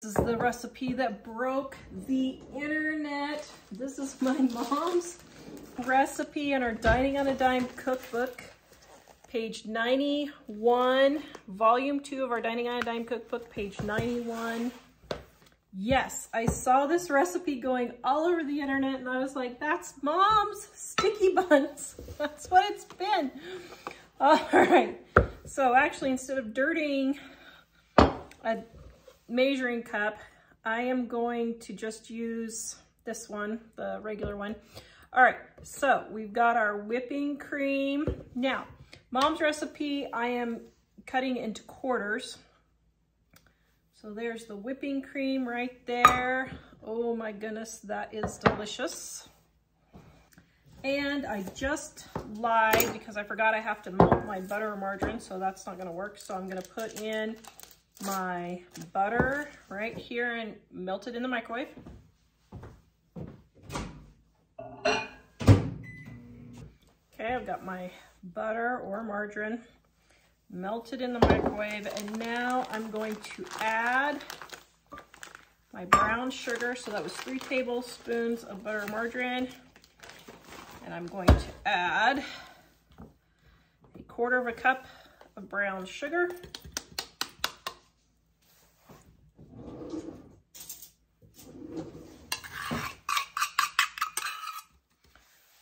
This is the recipe that broke the internet. This is my mom's recipe in our Dining on a Dime cookbook, page 91, volume 2 of our Dining on a Dime cookbook, page 91. Yes, I saw this recipe going all over the internet and I was like, that's Mom's Sticky Buns. That's what it's been. All right, so actually instead of dirtying a measuring cup, I am going to just use this one, the regular one. All right, so we've got our whipping cream. Now, Mom's recipe, I am cutting into quarters. So there's the whipping cream right there. Oh my goodness, that is delicious. And I just lied because I forgot I have to melt my butter or margarine, so that's not gonna work. So I'm gonna put in my butter right here and melt it in the microwave. Okay, I've got my butter or margarine melted in the microwave, and now I'm going to add my brown sugar. So that was 3 tablespoons of butter or margarine, and I'm going to add 1/4 cup of brown sugar.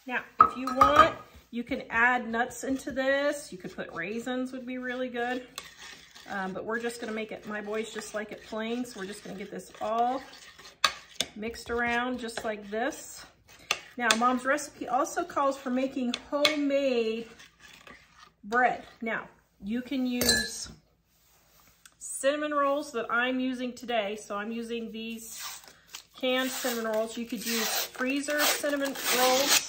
Now, if you want, you can add nuts into this. You could put raisins, would be really good. But we're just gonna make it, my boys just like it plain, so we're just gonna get this all mixed around just like this. Now, Mom's recipe also calls for making homemade bread. Now, you can use cinnamon rolls that I'm using today. So I'm using these canned cinnamon rolls. You could use freezer cinnamon rolls.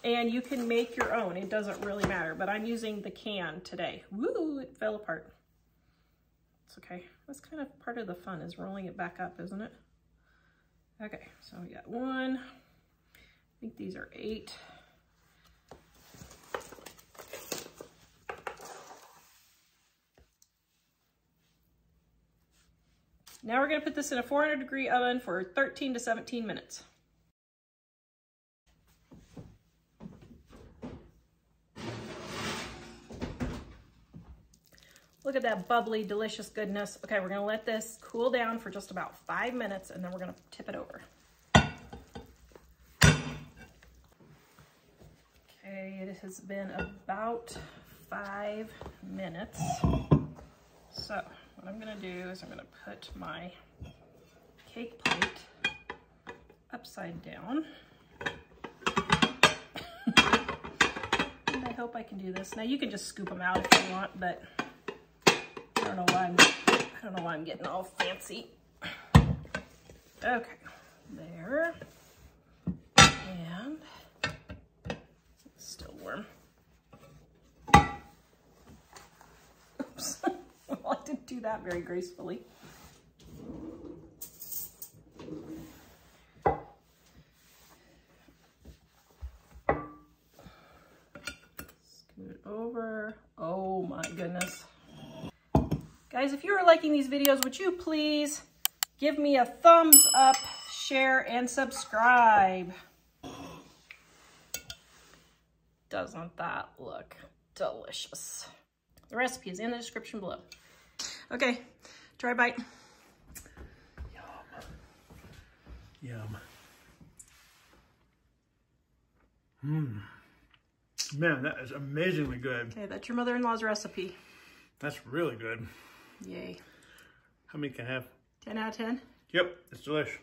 And you can make your own. It doesn't really matter, but I'm using the can today. Woo, it fell apart. It's okay. That's kind of part of the fun, is rolling it back up, isn't it? Okay, so we got 1. I think these are 8. Now we're gonna put this in a 400-degree oven for 13 to 17 minutes. Look at that bubbly, delicious goodness. Okay, we're gonna let this cool down for just about 5 minutes, and then we're gonna tip it over. Okay, it has been about 5 minutes. So what I'm gonna do is I'm gonna put my cake plate upside down. And I hope I can do this. Now you can just scoop them out if you want, but I don't know why I'm getting all fancy. Okay, there. And it's still warm. Oops. Well, I didn't do that very gracefully. Scoot over. Oh my goodness. Guys, if you are liking these videos, would you please give me a thumbs up, share, and subscribe? Doesn't that look delicious? The recipe is in the description below. Okay, try a bite. Yum. Mmm. Man, that is amazingly good. Okay, that's your mother-in-law's recipe. That's really good. Yay. How many can I have? 10 out of 10? Yep, it's delicious.